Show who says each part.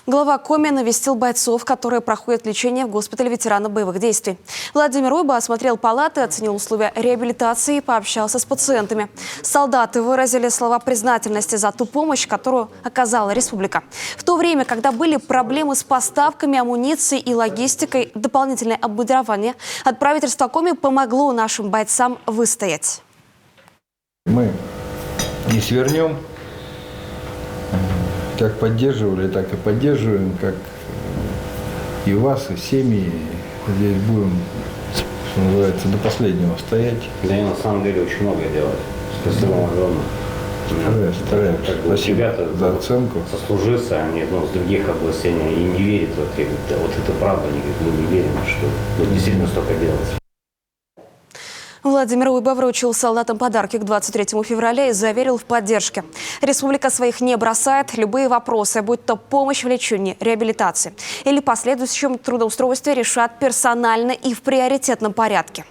Speaker 1: Глава Коми навестил бойцов, которые проходят лечение в госпитале ветеранов боевых действий. Владимир Уйба осмотрел палаты, оценил условия реабилитации и пообщался с пациентами. Солдаты выразили слова признательности за ту помощь, которую оказала республика. В то время, когда были проблемы с поставками амуниции и логистикой, дополнительное обмундирование от правительства Коми помогло нашим бойцам выстоять.
Speaker 2: Мы не свернем. Как поддерживали, так и поддерживаем, как и вас, и семьи. Здесь будем, что называется, до последнего стоять.
Speaker 3: Да, и на самом деле очень много делать. Спасибо вам огромное.
Speaker 2: Стараемся. Спасибо
Speaker 3: ребята
Speaker 2: за оценку.
Speaker 3: Сослуживцы, они с других областей, они не верят в это. Вот это правда, они говорят, мы не верим, что действительно столько делать.
Speaker 1: Владимир Уйба вручил солдатам подарки к 23 февраля и заверил в поддержке. Республика своих не бросает. Любые вопросы, будь то помощь в лечении, реабилитации или последующем трудоустройстве, решат персонально и в приоритетном порядке.